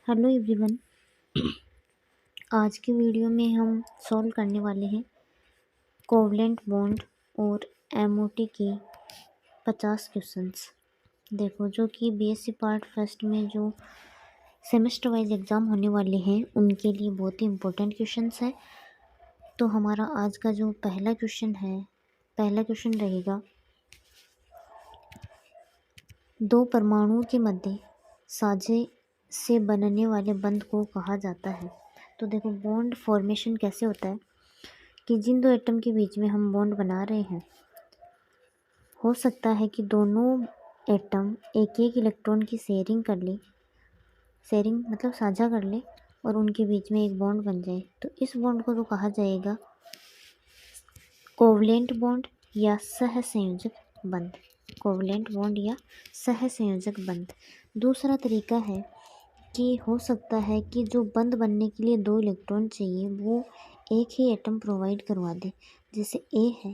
Hello everyone. आज की video में हम सॉल्व करने वाले हैं कोवलेंट बॉन्ड और एमओटी की 50 क्वेश्चंस। देखो, जो कि बीएससी पार्ट फर्स्ट में जो सेमेस्टर वाइज एग्ज़ाम होने वाले हैं उनके लिए बहुत ही इम्पोर्टेंट क्वेश्चंस है। तो हमारा आज का जो पहला क्वेश्चन रहेगा, दो परमाणुओं के मध्य साझे से बनने वाले बंध को कहा जाता है। तो देखो, बॉन्ड फॉर्मेशन कैसे होता है कि जिन दो एटम के बीच में हम बॉन्ड बना रहे हैं, हो सकता है कि दोनों एटम एक एक इलेक्ट्रॉन की शेयरिंग मतलब साझा कर ले और उनके बीच में एक बॉन्ड बन जाए। तो इस बॉन्ड को तो कहा जाएगा कोवलेंट बॉन्ड या सहसंयोजक बंध। कोवलेंट बॉन्ड या सहसंयोजक बंध। दूसरा तरीका है कि हो सकता है कि जो बंध बनने के लिए दो इलेक्ट्रॉन चाहिए वो एक ही एटम प्रोवाइड करवा दे। जैसे ए है,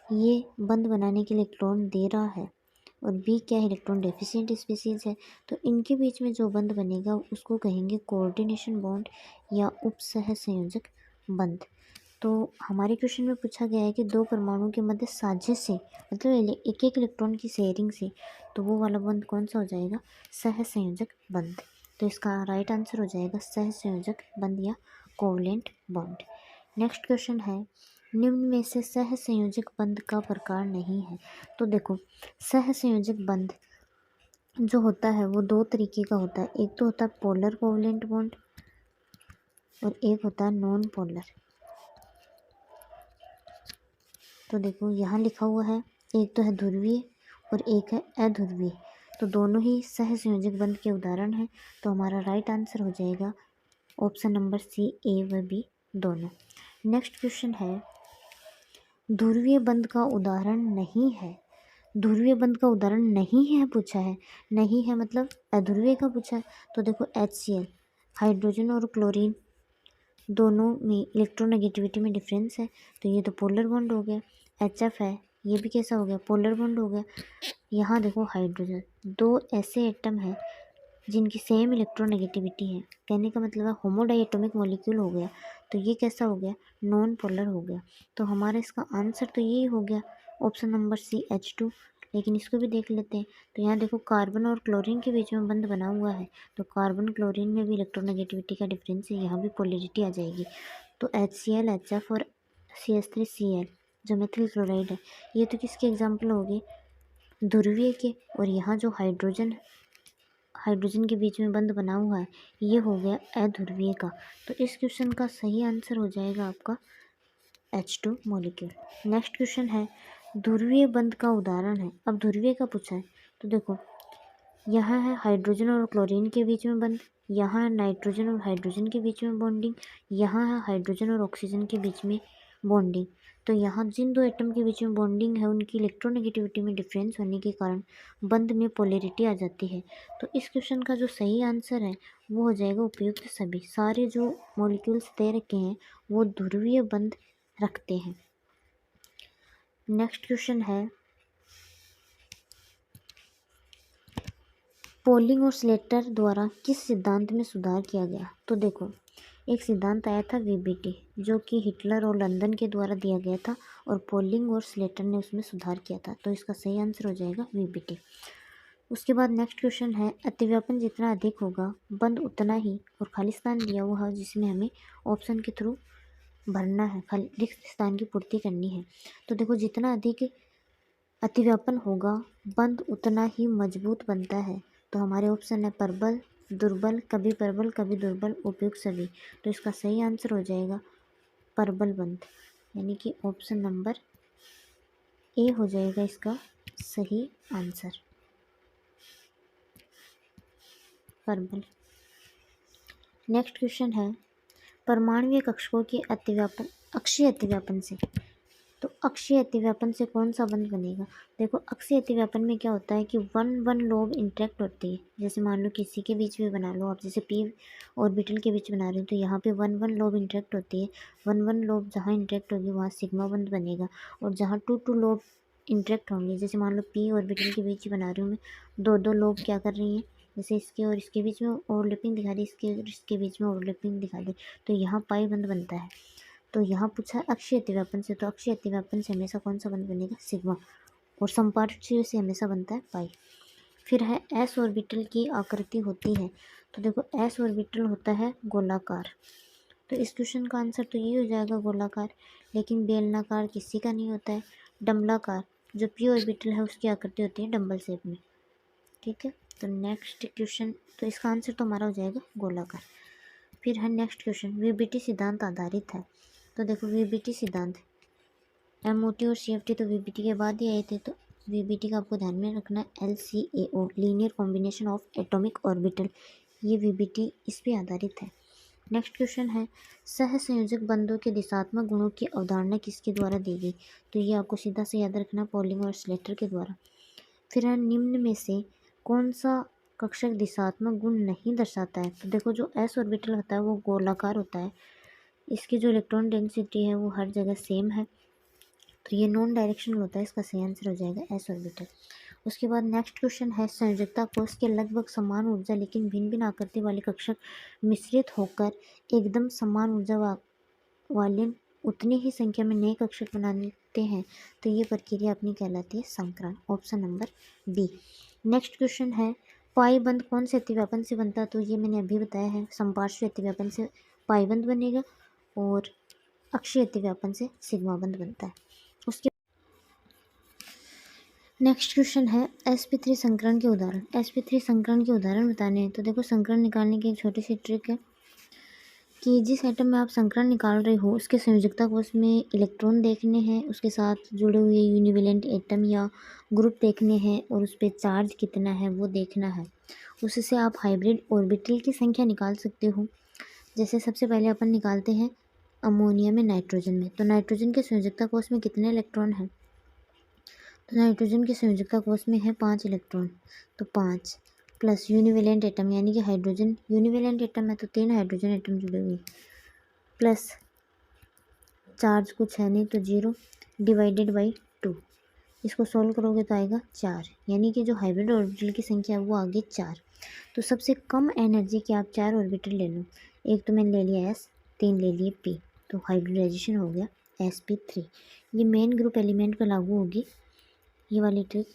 ये बंध बनाने के लिए इलेक्ट्रॉन दे रहा है और बी क्या है, इलेक्ट्रॉन डेफिशिएंट स्पीसीज है। तो इनके बीच में जो बंध बनेगा उसको कहेंगे कोऑर्डिनेशन बॉन्ड या उपसह संयोजक बंध। तो हमारे क्वेश्चन में पूछा गया है कि दो परमाणुओं के मध्य साझे से मतलब एक एक इलेक्ट्रॉन की शेयरिंग से, तो वो वाला बंध कौन सा हो जाएगा, सहसंयोजक बंध। तो इसका राइट आंसर हो जाएगा सहसंयोजक बंध या कोवलेंट बॉन्ड। नेक्स्ट क्वेश्चन है, निम्न में से सहसंयोजक बंध का प्रकार नहीं है। तो देखो, सहसंयोजक बंध जो होता है वो दो तरीके का होता है। एक तो होता है पोलर कोवलेंट बॉन्ड और एक होता है नॉन पोलर। तो देखो, यहाँ लिखा हुआ है, एक तो है ध्रुवीय और एक है अध्रुवीय। तो दोनों ही सहसंयोजक बंध के उदाहरण हैं। तो हमारा राइट आंसर हो जाएगा ऑप्शन नंबर सी, ए व बी दोनों। नेक्स्ट क्वेश्चन है, ध्रुवीय बंध का उदाहरण नहीं है। ध्रुवीय बंध का उदाहरण नहीं है पूछा है, नहीं है मतलब अध्रुवीय का पूछा है। तो देखो, HCl हाइड्रोजन और क्लोरीन दोनों में इलेक्ट्रोनेगेटिविटी में डिफरेंस है, तो ये तो पोलर बॉन्ड हो गया। HF है, ये भी कैसा हो गया, पोलर बॉन्ड हो गया। यहाँ देखो, हाइड्रोजन, दो ऐसे एटम है जिनकी सेम इलेक्ट्रोनेगेटिविटी है, कहने का मतलब है होमोडाइएटोमिक मॉलिक्यूल हो गया। तो ये कैसा हो गया, नॉन पोलर हो गया। तो हमारा इसका आंसर तो यही हो गया ऑप्शन नंबर सी, H2। लेकिन इसको भी देख लेते हैं। तो यहाँ देखो, कार्बन और क्लोरीन के बीच में बंध बना हुआ है, तो कार्बन क्लोरीन में भी इलेक्ट्रोनेगेटिविटी का डिफरेंस है, यहाँ भी पोलरिटी आ जाएगी। तो HCl, HF और CH3Cl जो मेथिल क्लोराइड है, ये तो किसके एग्जाम्पल हो गए, ध्रुवीय के। और यहाँ जो हाइड्रोजन के बीच में बंध बना हुआ है, ये हो गया अध्रुवीय का। तो इस क्वेश्चन का सही आंसर हो जाएगा आपका H2 मॉलिक्यूल। नेक्स्ट क्वेश्चन है, ध्रुवीय बंध का उदाहरण है। अब ध्रुवीय का पूछा है, तो देखो, यहाँ है हाइड्रोजन और क्लोरीन के बीच में बंध, यहाँ है नाइट्रोजन और हाइड्रोजन के बीच में बॉन्डिंग, यहाँ है हाइड्रोजन और ऑक्सीजन के बीच में बॉन्डिंग। तो यहाँ जिन दो एटम के बीच में बॉन्डिंग है उनकी इलेक्ट्रोनेगेटिविटी में डिफरेंस होने के कारण बंध में पोलैरिटी आ जाती है। तो इस क्वेश्चन का जो सही आंसर है वो हो जाएगा उपयुक्त सभी। सारे जो मॉलिक्यूल्स दे रखे हैं वो ध्रुवीय बंध रखते हैं। नेक्स्ट क्वेश्चन है, पोलिंग और स्लेटर द्वारा किस सिद्धांत में सुधार किया गया। तो देखो, एक सिद्धांत आया था VBT, जो कि हिटलर और लंदन के द्वारा दिया गया था और पोलिंग और स्लेटर ने उसमें सुधार किया था। तो इसका सही आंसर हो जाएगा VBT। उसके बाद नेक्स्ट क्वेश्चन है, अतिव्यापन जितना अधिक होगा बंध उतना ही, और खाली स्थान दिया हुआ है जिसमें हमें ऑप्शन के थ्रू भरना है, खाली रिक्त स्थान की पूर्ति करनी है। तो देखो, जितना अधिक अतिव्यापन होगा बंध उतना ही मजबूत बनता है। तो हमारे ऑप्शन है प्रबल, दुर्बल, कभी प्रबल कभी दुर्बल, उपयुक्त सभी। तो इसका सही आंसर हो जाएगा प्रबल बंध, यानी कि ऑप्शन नंबर ए हो जाएगा इसका सही आंसर, प्रबल। नेक्स्ट क्वेश्चन है, परमाणुीय कक्षकों के अक्षीय अतिव्यापन से, तो अक्षीय अतिव्यापन से कौन सा बंध बनेगा। देखो, अक्षीय अतिव्यापन में क्या होता है कि वन लोब इंटरेक्ट होती है। जैसे मान लो किसी के बीच भी बना लो आप, जैसे पी ऑर्बिटल के बीच बना रहे हो, तो यहाँ पे वन लोब इंटरेक्ट होती है। वन लोब जहाँ इंटरेक्ट होगी वहाँ सिग्मा बंध बनेगा। और जहाँ टू लोब इंटरेक्ट होंगे, जैसे मान लो पी ऑर्बिटल के बीच बना रही हूँ मैं, दो लोब क्या कर रही हैं, जैसे इसके और इसके बीच में ओवरलैपिंग दिखा दी, इसके और इसके बीच में ओवरलैपिंग दिखा दी, तो यहाँ पाई बंद बनता है। तो यहाँ पूछा है अक्षीय अतिव्यापन से, तो अक्षीय अतिव्यापन से हमेशा कौन सा बंद बनेगा, सिग्मा, और समपार्श्विक से हमेशा बनता है पाई। फिर है एस ऑर्बिटल की आकृति होती है, तो देखो एस ऑर्बिटल होता है गोलाकार, तो इस क्वेश्चन का आंसर तो ये हो जाएगा गोलाकार। लेकिन बेलनाकार किसी का नहीं होता है, डम्बलाकार, जो पी ऑर्बिटल है उसकी आकृति होती है डम्बल शेप में। ठीक है, तो नेक्स्ट क्वेश्चन, तो इसका आंसर तो हमारा हो जाएगा गोलाकार। फिर है नेक्स्ट क्वेश्चन, वीबीटी सिद्धांत आधारित है, तो देखो वीबीटी सिद्धांत, एमओटी और सीएफटी तो वीबीटी के बाद ही आए थे, तो वीबीटी का आपको ध्यान में रखना है, LCAO linear combination of atomic orbital, ये वीबीटी इस पे आधारित है। नेक्स्ट क्वेश्चन है, सहसंयोजक बंधों के दिशात्मक गुणों की अवधारणा किसके द्वारा दी गई, तो ये आपको सीधा से याद रखना, पॉलिंग और स्लेटर के द्वारा। फिर है निम्न में से कौन सा कक्षक दिशात्मक गुण नहीं दर्शाता है, तो देखो जो एस ऑर्बिटल होता है वो गोलाकार होता है, इसकी जो इलेक्ट्रॉन डेंसिटी है वो हर जगह सेम है, तो ये नॉन डायरेक्शनल होता है, इसका सही आंसर हो जाएगा एस ऑर्बिटल। उसके बाद नेक्स्ट क्वेश्चन है, संयोजकता कोष के लगभग समान ऊर्जा लेकिन भिन्न भिन्न आकृति वाले कक्षक मिश्रित होकर एकदम समान ऊर्जा वाले उतनी ही संख्या में नए कक्षक बनाते हैं, तो ये प्रक्रिया अपनी कहलाती है संकरण, option number B. Next question है, पाई बंद कौन से अतिव्यापन से बनता है, तो ये मैंने अभी बताया है, समपार्श्व अतिव्यापन से पाई बंद बनेगा और अक्षीय अतिव्यापन से सिग्मा बंद बनता है। उसके नेक्स्ट क्वेश्चन है, sp3 संकरण के उदाहरण, sp3 संकरण के उदाहरण बताने हैं, तो देखो संकरण निकालने की एक छोटी सी ट्रिक है कि जिस एटम में आप संकरण निकाल रहे हो उसके संयोजकता कोष में इलेक्ट्रॉन देखने हैं, उसके साथ जुड़े हुए यूनिवेलेंट एटम या ग्रुप देखने हैं और उस पर चार्ज कितना है वो देखना है। उससे आप हाइब्रिड ऑर्बिटल की संख्या निकाल सकते हो। जैसे सबसे पहले अपन निकालते हैं अमोनिया में नाइट्रोजन में, तो नाइट्रोजन के संयोजकता कोष में कितने इलेक्ट्रॉन हैं, तो नाइट्रोजन के संयोजकता कोष में है 5 इलेक्ट्रॉन, तो 5 प्लस यूनिवेलेंट एटम यानी कि हाइड्रोजन, यूनिवेलेंट एटम है तो 3 हाइड्रोजन एटम जुड़े हुए, प्लस चार्ज कुछ है नहीं तो 0 डिवाइडेड बाई 2, इसको सोल्व करोगे तो आएगा 4, यानी कि जो हाइब्रिड ऑर्बिटल की संख्या है वो आ गई 4। तो सबसे कम एनर्जी के आप 4 ऑर्बिटल ले लो, एक तो मैंने ले लिया S, 3 ले लिए P, तो हाइब्रिडाइजेशन हो गया sp3। ये मेन ग्रुप एलिमेंट पर लागू होगी ये वाली ट्रिक।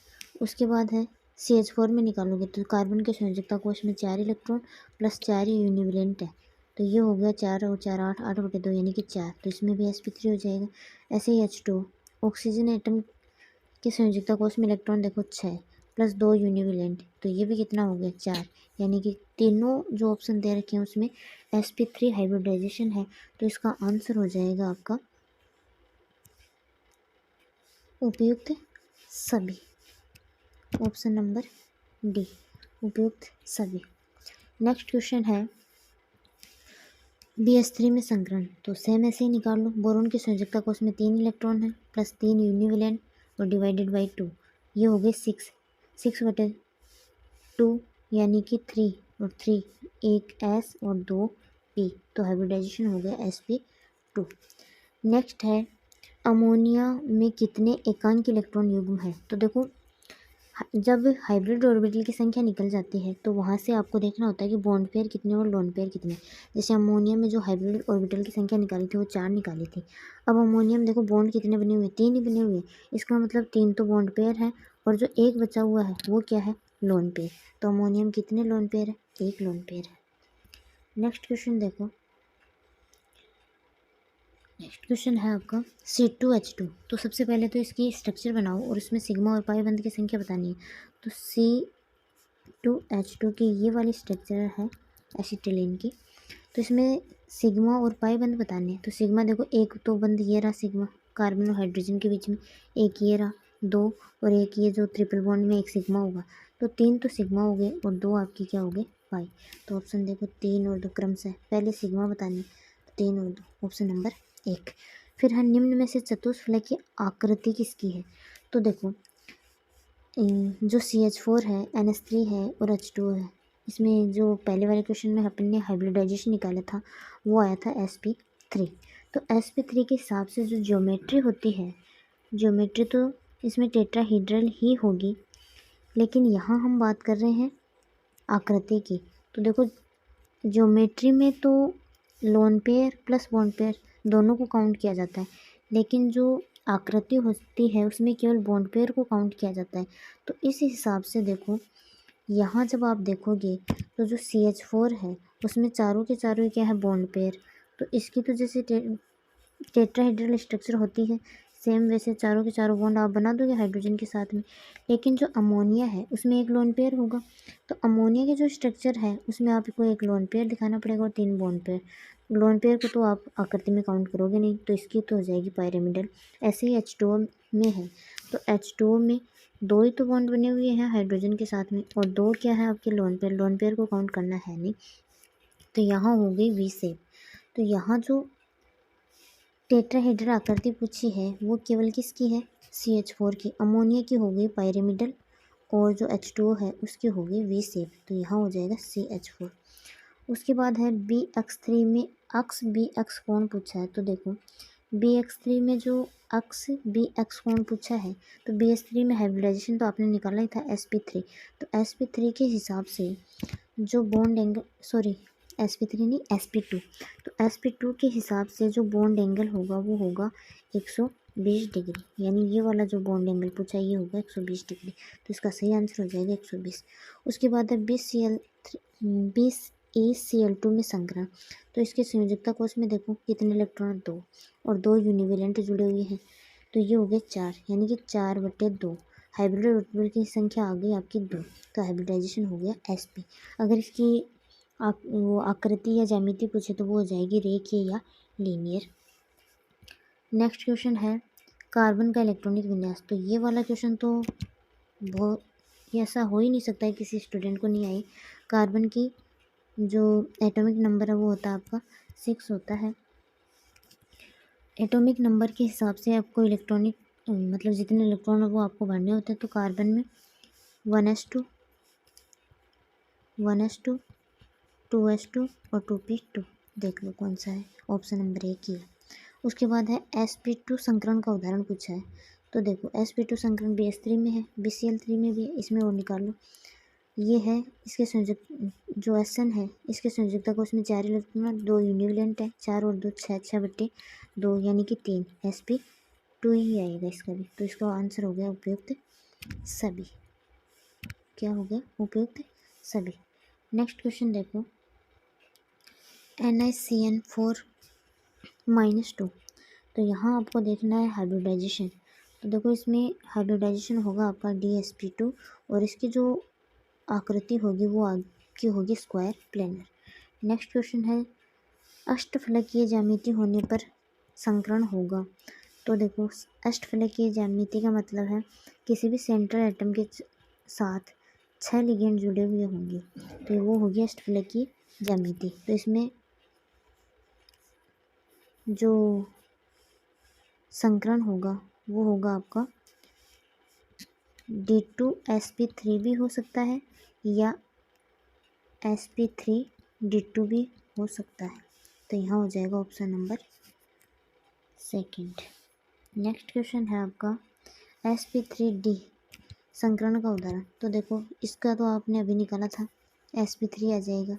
उसके बाद है CH4 में निकालोगे तो कार्बन के संयोजकता कोष में 4 इलेक्ट्रॉन प्लस 4 ही यूनिवेलेंट है, तो ये हो गया 4 और 4 8, 8/2 यानी कि 4, तो इसमें भी sp3 हो जाएगा। ऐसे ही H2 ऑक्सीजन एटम के संयोजकता कोष में इलेक्ट्रॉन देखो 6 प्लस 2 यूनिवेलेंट, तो ये भी कितना हो गया 4, यानी कि तीनों जो ऑप्शन दे रखे हैं उसमें sp3 हाइब्रिडाइजेशन है, तो इसका आंसर हो जाएगा आपका उपयुक्त सभी, ऑप्शन नंबर डी, उपयुक्त सभी। नेक्स्ट क्वेश्चन है BH3 में संकरण, तो सेम ऐसे ही निकाल लो, बोरोन की संयोजकता कोष में 3 इलेक्ट्रॉन है प्लस 3 यूनिवेलेंट और डिवाइडेड बाई 2, ये हो गए 6/2 यानी कि 3 और 3 एक S और 2 P, तो हाइब्रिडाइजेशन हो गया sp2। नेक्स्ट है अमोनिया में कितने एकांक इलेक्ट्रॉन युग्म है, तो देखो जब हाइब्रिड ऑर्बिटल की संख्या निकल जाती है तो वहाँ से आपको देखना होता है कि बॉन्ड पेयर कितने और लोन पेयर कितने। जैसे अमोनिया में जो हाइब्रिड ऑर्बिटल की संख्या निकाली थी वो 4 निकाली थी, अब अमोनिया में देखो बॉन्ड कितने बने हुए, 3 ही बने हुए, इसका मतलब 3 तो बॉन्ड पेयर है और जो एक बचा हुआ है वो क्या है, लोन पेयर, तो अमोनिया में कितने लोन पेयर है, 1 लोन पेयर है। नेक्स्ट क्वेश्चन देखो, नेक्स्ट क्वेश्चन है आपका C2H2, तो सबसे पहले तो इसकी स्ट्रक्चर बनाओ और उसमें सिग्मा और पाई बंद की संख्या बतानी है। तो C2H2 की ये वाली स्ट्रक्चर है एसिटिलीन की, तो इसमें सिग्मा और पाई बंद बताने हैं। तो सिग्मा देखो एक तो बंद ये रहा सिग्मा कार्बन और हाइड्रोजन के बीच में, एक ये रहा 2 और एक ये जो ट्रिपल बॉन्ड में एक सिग्मा होगा, तो 3 तो सिग्मा हो गए और 2 आपकी क्या हो गए पाई। तो ऑप्शन देखो 3 और 2 क्रम से पहले सिग्मा बतानी, 3 और 2 ऑप्शन नंबर 1। फिर है निम्न में से चतुष्फलक की आकृति किसकी है, तो देखो जो CH4 है NH3 है और H2 है, इसमें जो पहले वाले क्वेश्चन में अपन ने हाइब्रिडाइजेशन निकाला था वो आया था sp3, तो sp3 के हिसाब से जो ज्योमेट्री होती है, ज्योमेट्री तो इसमें टेट्राहीड्रल ही होगी, लेकिन यहाँ हम बात कर रहे हैं आकृति की। तो देखो ज्योमेट्री में तो lone pair plus bond pair दोनों को काउंट किया जाता है, लेकिन जो आकृति होती है उसमें केवल बॉन्ड पेयर को काउंट किया जाता है। तो इस हिसाब से देखो यहाँ जब आप देखोगे तो जो CH4 है उसमें चारों के चारों क्या है, बॉन्ड पेयर। तो इसकी तो जैसे टेट्राहेड्रल स्ट्रक्चर होती है, सेम वैसे चारों के चारों बॉन्ड आप बना दोगे हाइड्रोजन के साथ में। लेकिन जो अमोनिया है उसमें एक लोन पेयर होगा। तो अमोनिया के जो स्ट्रक्चर है उसमें आपको एक लोन पेयर दिखाना पड़ेगा और 3 बॉन्ड पेयर। लोन पेयर को तो आप आकृति में काउंट करोगे नहीं, तो इसकी तो हो जाएगी पायरेमिडल। ऐसे ही H2O में है, तो H2O में 2 ही तो बॉन्ड बने हुए हैं हाइड्रोजन के साथ में, और 2 क्या है आपके लोन पेयर। लोन पेयर को काउंट करना है नहीं, तो यहाँ हो गई वी शेप। तो यहाँ जो टेट्राहेड्रल आकृति पूछी है वो केवल किसकी है, CH4 की। अमोनिया की हो गई पायरेमिडल, और जो H2O है उसकी हो गई वी शेप। तो यहाँ हो जाएगा CH4। उसके बाद है BX3 में अक्स BX कोण पूछा है। तो देखो BX3 में जो अक्स BX कोण पूछा है, तो BX3 में हाइब्रिडाइजेशन तो आपने निकाला ही था sp3। तो sp3 के हिसाब से जो बॉन्ड एंगल, सॉरी sp3 नहीं sp2, तो sp2 के हिसाब से जो बॉन्ड एंगल होगा वो होगा 120 डिग्री। यानी ये वाला जो बॉन्ड एंगल पूछा है ये होगा 120 डिग्री। तो इसका सही आंसर हो जाएगा 120। उसके बाद है 20ACl2 में संकरण। तो इसकी संयोजकता कोष में देखो कितने इलेक्ट्रॉन, 2, और 2 यूनिवेलेंट जुड़े हुए हैं। तो ये हो गए 4, यानी कि 4/2। हाइब्रिड ऑर्बिटल की संख्या आ गई आपकी 2, तो हाइब्रिडाइजेशन हो गया sp। अगर इसकी वो आकृति या ज्यामिति पूछे तो वो हो जाएगी रेखीय या लीनियर। नेक्स्ट क्वेश्चन है कार्बन का इलेक्ट्रॉनिक विन्यास। तो ये वाला क्वेश्चन तो बहुत ऐसा हो ही नहीं सकता है किसी स्टूडेंट को नहीं आई। कार्बन की जो एटॉमिक नंबर है वो होता है आपका 6 होता है। एटॉमिक नंबर के हिसाब से आपको इलेक्ट्रॉनिक मतलब जितने इलेक्ट्रॉन है वो आपको भरने होते हैं। तो कार्बन में 1s2 1s2 2s2 और 2p2, देख लो कौन सा है, ऑप्शन नंबर 1 ही है। उसके बाद है sp2 संकरण का उदाहरण पूछा है। तो देखो sp2 संकरण BH3 में है, BCl3 में भी है, इसमें और निकाल लो। ये है इसके संयोजक जो SN है, इसके संयोजकता को उसमें 4 इलेक्ट्रॉन, 2 यूनिवेलेंट है, 4 और 2 6, 6/2 यानी कि 3 sp2 ही आएगा इसका भी। तो इसका आंसर हो गया उपयुक्त सभी। क्या हो गया, उपयुक्त सभी। नेक्स्ट क्वेश्चन देखो NiCN4-2। तो यहाँ आपको देखना है हाइब्रिडाइजेशन। तो देखो इसमें हाइब्रिडाइजेशन होगा आपका DsP2, और इसकी जो आकृति होगी वो आपकी होगी स्क्वायर प्लेनर। नेक्स्ट क्वेश्चन है अष्टफलकीय ज्यामिति होने पर संकरण होगा। तो देखो अष्टफलकीय ज्यामिति का मतलब है किसी भी सेंट्रल एटम के साथ 6 लिगेंड जुड़े हुए होंगे, तो वो होगी अष्टफलकीय ज्यामिति। तो इसमें जो संकरण होगा वो होगा आपका D2sp3 भी हो सकता है या sp3d2 भी हो सकता है। तो यहाँ हो जाएगा ऑप्शन नंबर 2। नेक्स्ट क्वेश्चन है आपका sp3d संकरण का उदाहरण। तो देखो इसका तो आपने अभी निकाला था, sp3 आ जाएगा।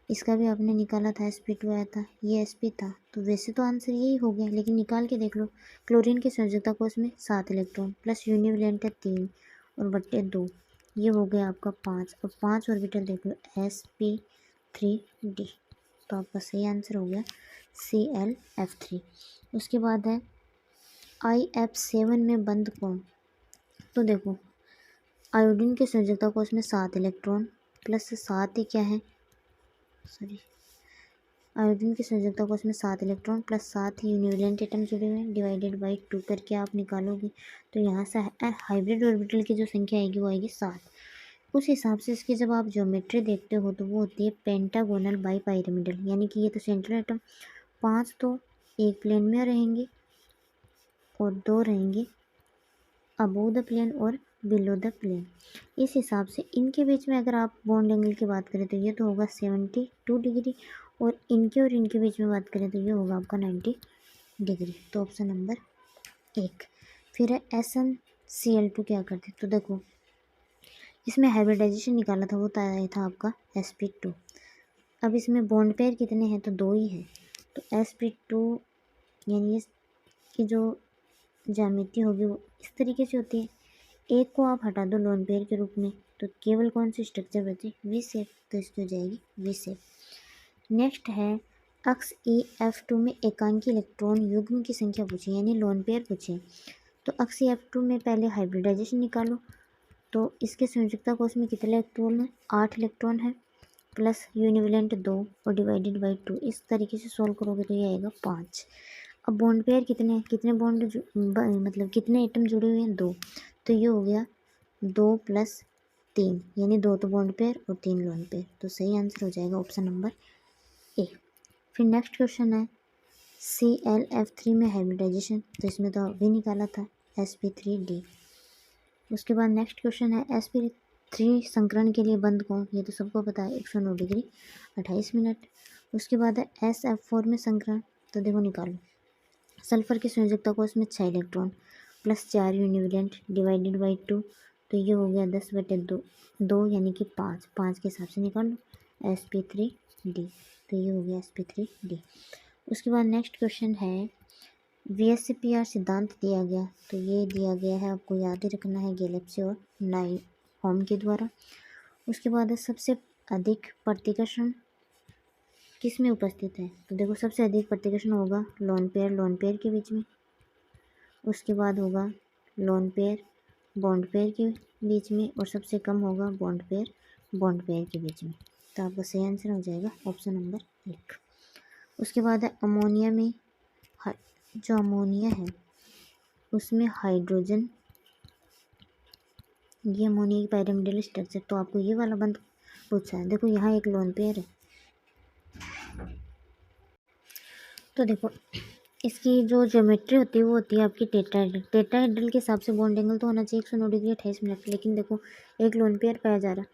इसका भी आपने निकाला था, sp2 आया था, ये sp था। तो वैसे तो आंसर यही हो गया, लेकिन निकाल के देख लो। क्लोरीन की संयोजकता को इसमें 7 इलेक्ट्रॉन प्लस यूनिवेलेंट है 3 और बट्टे 2, ये हो गया आपका 5। और 5 ऑर्बिटल देख लो sp3d। तो आपका सही आंसर हो गया ClF3। उसके बाद है IF7 में बंद कोण। तो देखो आयोडीन की संयोजकता को इसमें 7 इलेक्ट्रॉन प्लस 7 ही क्या है, सॉरी आयोडीन की संयोजकता को इसमें 7 इलेक्ट्रॉन प्लस 7 ही यूनिवेलेंट एटम जुड़े हुए हैं, डिवाइडेड बाई 2 करके आप निकालोगे। तो यहाँ से हाइब्रिड ऑर्बिटल की जो संख्या आएगी वो आएगी 7। उस हिसाब से इसकी जब आप ज्योमेट्री देखते हो तो वो होती है पेंटागोनल बाई पायरामिडल। यानी कि ये तो सेंट्रल एटम 5 तो एक प्लेन में रहेंगे और 2 रहेंगे अबोव द प्लेन और बिलो द प्लेन। इस हिसाब से इनके बीच में अगर आप बॉन्ड एंगल की बात करें तो ये तो होगा 72 डिग्री, और इनके बीच में बात करें तो ये होगा आपका 90 डिग्री। तो ऑप्शन नंबर 1। फिर है SnCl2 क्या करते, तो देखो इसमें हाइब्रिडाइजेशन निकाला था, वो आया था आपका sp2। अब इसमें बॉन्ड पेयर कितने हैं, तो 2 ही है। तो sp2 यानी इसकी जो ज्यामिति होगी वो इस तरीके से होती है। एक को आप हटा दो लोन पेयर के रूप में, तो केवल कौन सी स्ट्रक्चर बचे, वी शेप, तो इसकी हो जाएगी वी शेप। नेक्स्ट है अक्ष EF2 में एकांकी इलेक्ट्रॉन युग्म की संख्या पूछे, यानी लोन पेयर पूछे। तो अक्ष EF2 में पहले हाइब्रिडाइजेशन निकालो, तो इसके संयुक्ता कोष में कितने इलेक्ट्रॉन है, 8 इलेक्ट्रॉन है, प्लस यूनिवेलेंट 2 और डिवाइडेड बाई 2, इस तरीके से सॉल्व करोगे तो ये आएगा 5। अब बॉन्ड पेयर कितने हैं, कितने बॉन्ड मतलब कितने एटम जुड़े हुए हैं, 2, तो ये हो गया 2 + 3, यानी 2 तो बॉन्ड पेयर और 3 लोन पेयर। तो सही आंसर हो जाएगा ऑप्शन नंबर ए। फिर नेक्स्ट क्वेश्चन है ClF3 में हाइब्रिडाइजेशन, तो इसमें तो अभी निकाला था sp3d। उसके बाद नेक्स्ट क्वेश्चन है sp3 संकरण के लिए बंद कोण, ये तो सबको पता है 109 डिग्री 28 मिनट। उसके बाद है sf4 में संकरण, तो देखो निकालो, सल्फर की संयोजकता कोष में 6 इलेक्ट्रॉन प्लस 4 यूनिवेलेंट डिवाइडेड बाई 2, तो ये हो गया 10/2 यानी कि 5 के हिसाब से निकाल लो sp3d, तो ये हो गया sp3d। उसके बाद नेक्स्ट क्वेश्चन है VSEPR सिद्धांत दिया गया, तो ये दिया गया है, आपको याद ही रखना है, गैलेप्सी और नाइहोम के द्वारा। उसके बाद है सबसे अधिक प्रतिकर्षण किस में उपस्थित है, तो देखो सबसे अधिक प्रतिकर्षण होगा लोन पेयर के बीच में। उसके बाद होगा लोन पेयर बॉन्ड पेयर के बीच में, और सबसे कम होगा बॉन्ड पेयर के बीच में। तो आपका सही आंसर हो जाएगा ऑप्शन नंबर 1। उसके बाद है अमोनिया में, जो अमोनिया है उसमें हाइड्रोजन, ये अमोनिया की पिरामिडल स्ट्रक्चर, तो आपको ये वाला बंद पूछा है। देखो यहाँ एक लोन पेयर है, तो देखो इसकी जो ज्योमेट्री होती है वो होती है आपकी टेट्राहेड्रल के हिसाब से बॉन्ड एंगल तो होना चाहिए 109 डिग्री 28 मिनट। लेकिन देखो एक लोन पेयर पाया जा रहा है,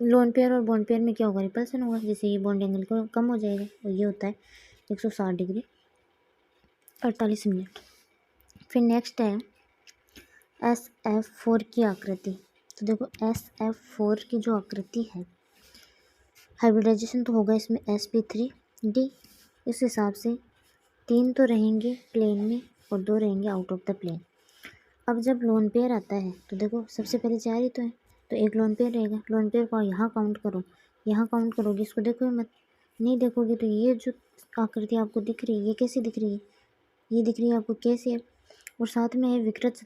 लोन पेयर और बॉन्ड पेयर में क्या होगा, रिपल्सन होगा, जैसे ये बॉन्ड एंगल को कम हो जाएगा, और ये होता है 160 डिग्री 48 मिनट। फिर नेक्स्ट है SF4 की आकृति, तो देखो SF4 की जो आकृति है, हाइब्रिडाइजेशन तो होगा इसमें sp3d, इस हिसाब से 3 तो रहेंगे प्लेन में और 2 रहेंगे आउट ऑफ द प्लेन। अब जब लोन पेयर आता है तो देखो सबसे पहले 4 ही तो है, तो एक लोन पेयर रहेगा, लोन पेयर को यहाँ काउंट करो, यहाँ काउंट करोगे, इसको देखो मत, नहीं देखोगे तो ये जो आकृति आपको दिख रही है ये कैसी दिख रही है, ये दिख रही है आपको कैसे, और साथ में है विकृत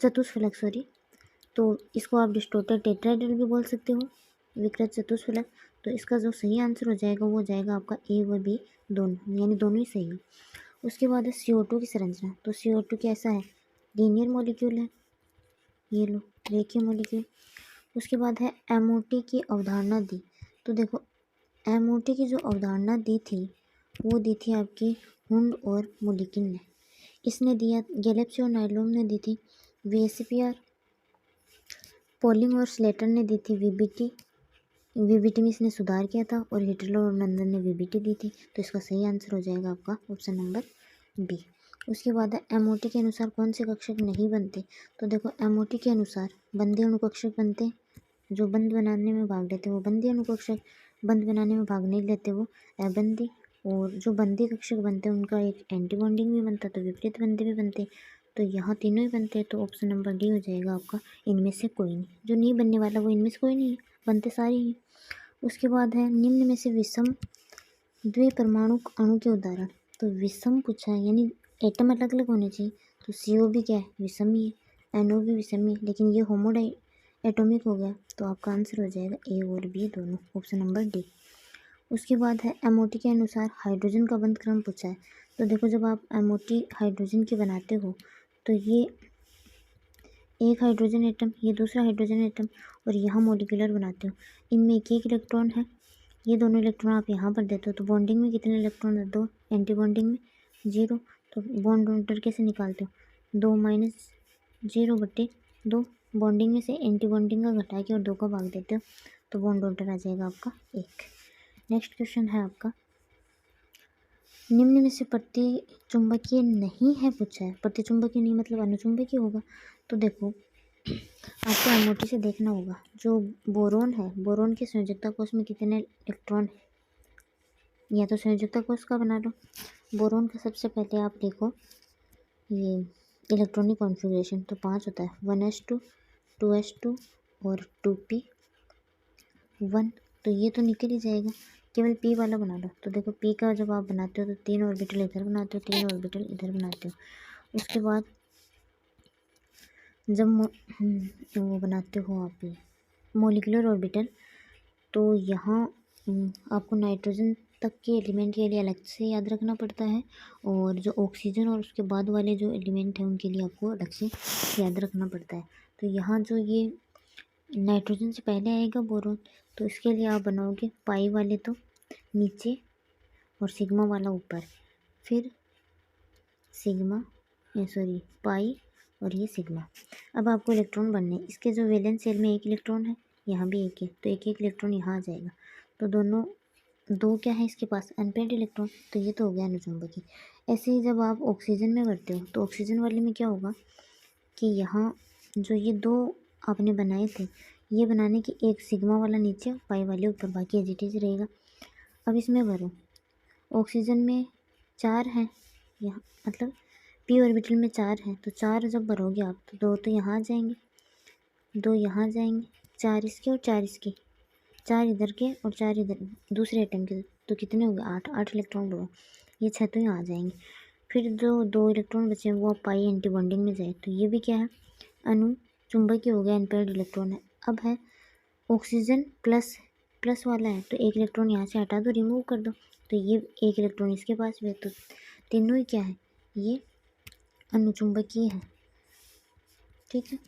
चतुष्फलक तो इसको आप डिस्टोर्टेड टेट्राहेड्रल भी बोल सकते हो, विकृत चतुष्फलक। तो इसका जो सही आंसर हो जाएगा वो हो जाएगा आपका ए व बी दोनों, यानी दोनों ही सही है। उसके बाद है CO2 की संरचना, तो CO2 कैसा है, लीनियर मॉलिक्यूल है, ये लो रेखीय मॉलिक्यूल। उसके बाद है MOT की अवधारणा दी, तो देखो MOT की जो अवधारणा दी थी वो दी थी आपकी हुंड और मुलिकिन ने, इसने दिया, गैलेप्सी और नाइलोम ने दी थी, VSEPR पोलिंग और स्लेटर ने दी थी, VBT में इसने सुधार किया था, और हिटलर और नंदन ने VBT दी थी। तो इसका सही आंसर हो जाएगा आपका ऑप्शन नंबर बी। उसके बाद है MOT के अनुसार कौन से कक्षक नहीं बनते, तो देखो MOT के अनुसार बंदी अणु कक्षक बनते हैं, जो बंद बनाने में भाग लेते हैं वो बंदी अणु कक्षक, बंद बनाने में भाग नहीं लेते वो अबंदी, और जो बंदी कक्षक बनते हैं उनका एक एंटी बॉन्डिंग भी बनता है, तो विपरीत बंदी भी बनते हैं। तो यहाँ तीनों ही बनते हैं, तो ऑप्शन नंबर डी हो जाएगा आपका, इनमें से कोई नहीं, जो नहीं बनने वाला वो इनमें से कोई नहीं है, बनते सारे ही। उसके बाद है निम्न में से विषम द्विपरमाणु अणु के उदाहरण, तो विषम पूछा है यानी एटम अलग अलग होने चाहिए, तो CO भी क्या है, विषम ही है, NO भी विषम ही है, लेकिन ये एटॉमिक हो गया, तो आपका आंसर हो जाएगा ए और बी दोनों, ऑप्शन नंबर डी। उसके बाद है MOT के अनुसार हाइड्रोजन का बंध क्रम पूछा है, तो देखो जब आप MOT हाइड्रोजन की बनाते हो तो ये एक हाइड्रोजन एटम, ये दूसरा हाइड्रोजन एटम, और यहाँ मॉलिक्यूलर बनाते हो, इनमें एक एक इलेक्ट्रॉन है, ये दोनों इलेक्ट्रॉन आप यहाँ पर देते हो, तो बॉन्डिंग में कितने इलेक्ट्रॉन है, 2, एंटी बॉन्डिंग में 0, तो बॉन्ड डोनर कैसे निकालते हो, 2 - 0/2, बॉन्डिंग में से एंटी बॉन्डिंग का घटा के और 2 का भाग देते हो, तो बॉन्ड डोनर आ जाएगा आपका 1। नेक्स्ट क्वेश्चन है आपका निम्न में से प्रतिचुंबकीय नहीं है पूछा है, प्रतिचुंबकीय नहीं मतलब अनुचुंबकीय होगा, तो देखो आपको एमओटी से देखना होगा जो बोरोन है, बोरोन की संयोजकता कोष में कितने इलेक्ट्रॉन है, या तो संयोजकता कोष का बना लो। बोरोन का सबसे पहले आप देखो ये इलेक्ट्रॉनिक कॉन्फ़िगरेशन, तो 5 होता है, 1s2 2s2 और 2p1, तो ये तो निकल ही जाएगा। केवल p वाला बना लो। तो देखो p का जब आप बनाते हो तो 3 ऑर्बिटल इधर बनाते हो, 3 ऑर्बिटल इधर बनाते हो। उसके बाद जब वो बनाते हो आप ये मोलिकुलर ऑर्बिटल, तो यहाँ आपको नाइट्रोजन तक के एलिमेंट के लिए अलग से याद रखना पड़ता है, और जो ऑक्सीजन और उसके बाद वाले जो एलिमेंट हैं उनके लिए आपको अलग से याद रखना पड़ता है। तो यहाँ जो ये नाइट्रोजन से पहले आएगा बोरोन, तो इसके लिए आप बनाओगे पाई वाले तो नीचे और सिग्मा वाला ऊपर, फिर सिग्मा पाई और ये सिग्मा। अब आपको इलेक्ट्रॉन बनने, इसके जो वैलेंस शेल में एक इलेक्ट्रॉन है, यहाँ भी एक है, तो एक एक इलेक्ट्रॉन यहाँ आ जाएगा। तो दोनों दो क्या है इसके पास, अनपेयर्ड इलेक्ट्रॉन, तो ये तो हो गया अनुचुंबकी। ऐसे ही जब आप ऑक्सीजन में करते हो तो ऑक्सीजन वाले में क्या होगा कि यहाँ जो ये दो आपने बनाए थे, ये बनाने की एक सिग्मा वाला नीचे पाई वाले ऊपर, बाकी एज इट इज रहेगा। अब इसमें भरो, ऑक्सीजन में 4 है, यहाँ मतलब पी ऑर्बिटल में 4 है, तो 4 जब भरोगे आप तो 2 तो यहाँ आ जाएंगे, 2 यहाँ आ जाएंगे, 4 इसके और 4 इसके, 4 इधर के और 4 इधर दूसरे एटम के, तो कितने हो गए 8 इलेक्ट्रॉन भरो, ये 6 तो यहाँ आ जाएंगे। फिर जो 2 इलेक्ट्रॉन बचे हैं वो पाई एंटी बॉन्डिंग में जाए, तो ये भी क्या है अणु चुंबकीय हो गया, अनपेयर्ड इलेक्ट्रॉन है। अब है ऑक्सीजन प्लस वाला है, तो एक इलेक्ट्रॉन यहाँ से हटा दो, रिमूव कर दो, तो ये एक इलेक्ट्रॉन इसके पास भी है, तो तीनों ही क्या है, ये अनुचुंबकीय है। ठीक है,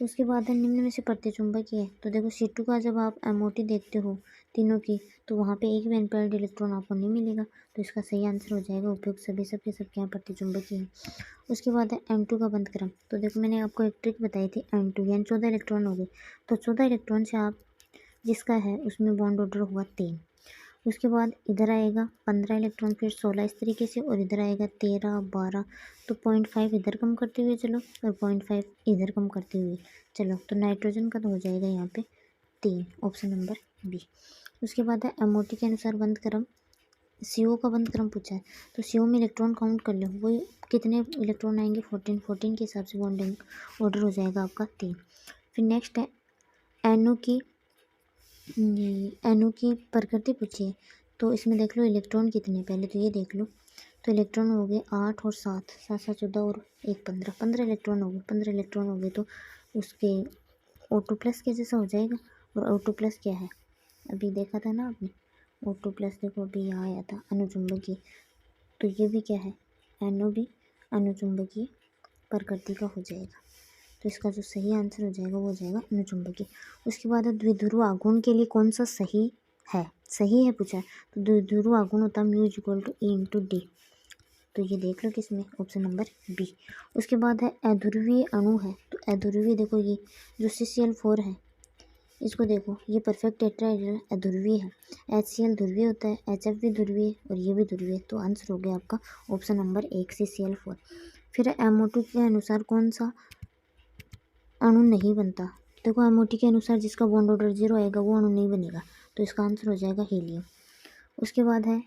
उसके बाद है निम्न में से प्रत्येक चुंबकीय है। तो देखो C2 का जब आप एमओटी देखते हो तीनों की, तो वहाँ पे एक भी अनपेयर्ड इलेक्ट्रॉन आपको नहीं मिलेगा, तो इसका सही आंसर हो जाएगा उपयुक्त सभी सबके सबके यहाँ प्रतिचुंबकीय है। उसके बाद है M2 का बंध क्रम। तो देखो मैंने आपको एक ट्रिक बताई थी, M2 यानी 14 इलेक्ट्रॉन हो गए, तो 14 इलेक्ट्रॉन से आप जिसका है उसमें बॉन्ड ऑर्डर हुआ 3। उसके बाद इधर आएगा 15 इलेक्ट्रॉन, फिर 16 इस तरीके से, और इधर आएगा 13 12, तो 0.5 इधर कम करते हुए चलो, और 0.5 इधर कम करते हुए चलो, तो नाइट्रोजन का तो हो जाएगा यहाँ पे 3, ऑप्शन नंबर बी। उसके बाद है एमओटी के अनुसार बंध क्रम, CO का बंध क्रम पूछा है, तो CO में इलेक्ट्रॉन काउंट कर लो, वो कितने इलेक्ट्रॉन आएंगे 14 के हिसाब से बॉन्डिंग ऑर्डर हो जाएगा आपका 3। फिर नेक्स्ट है NO की प्रकृति पूछी है, तो इसमें देख लो इलेक्ट्रॉन कितने, पहले तो ये देख लो, तो इलेक्ट्रॉन हो गए 8 और 7, 7 7 14 और 1 15 इलेक्ट्रॉन हो गए, 15 इलेक्ट्रॉन हो गए, तो उसके O2 प्लस के जैसा हो जाएगा। और O2 प्लस क्या है, अभी देखा था ना आपने, O2 प्लस देखो अभी यहाँ आया था अनुचुंबकीय, तो ये भी क्या है NO भी अनुचुंबकीय प्रकृति का हो जाएगा, तो इसका जो सही आंसर हो जाएगा वो हो जाएगा अनुचुंबकीय। उसके बाद है द्विध्रुव आघूर्ण के लिए कौन सा सही है पूछा है, तो द्विध्रुव आघूर्ण होता है μ=E/D, तो ये देख लो किसमें, ऑप्शन नंबर बी। उसके बाद है अध्रुवीय अणु है, तो अध्रुवीय देखो ये जो CCl4 है, इसको देखो ये परफेक्ट टेट्राहेड्रल अध्रुवीय है, HCl ध्रुवीय होता है, HF भी ध्रुवीय और ये भी ध्रुवीय, तो आंसर हो गया आपका ऑप्शन नंबर 1 CCl4। फिर MO2 के अनुसार कौन सा अणु नहीं बनता, देखो एमओटी के अनुसार जिसका बॉन्ड ऑर्डर 0 आएगा वो अणु नहीं बनेगा, तो इसका आंसर हो जाएगा हीलियम। उसके बाद है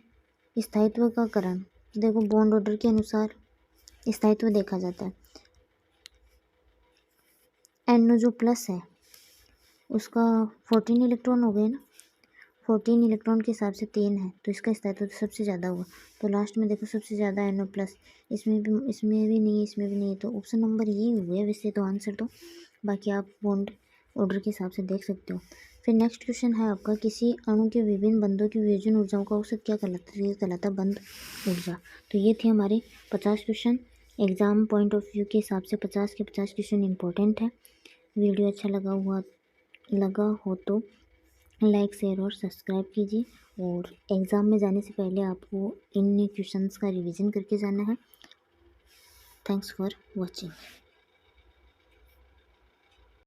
स्थायित्व का कारण, देखो बॉन्ड ऑर्डर के अनुसार स्थायित्व देखा जाता है, NO जो प्लस है उसका 14 इलेक्ट्रॉन हो गए ना, 14 इलेक्ट्रॉन के हिसाब से 3 है, तो इसका स्थायित्व तो सबसे ज़्यादा हुआ, तो लास्ट में देखो सबसे ज़्यादा NO प्लस, इसमें भी नहीं, इसमें भी नहीं, तो ऑप्शन नंबर ये हुए वैसे तो आंसर, तो बाकी आप बॉन्ड ऑर्डर के हिसाब से देख सकते हो। फिर नेक्स्ट क्वेश्चन है आपका, किसी अणु के विभिन्न बंधों की वियोजन ऊर्जाओं का औसत क्या कहलाता है, ये कहलाता है बंध ऊर्जा। तो ये थे हमारे 50 question, exam point of view के हिसाब से 50 के 50 क्वेश्चन इंपॉर्टेंट है। वीडियो अच्छा लगा हो तो लाइक शेयर और सब्सक्राइब कीजिए, और एग्ज़ाम में जाने से पहले आपको इन क्वेश्चंस का रिवीजन करके जाना है। Thanks for watching.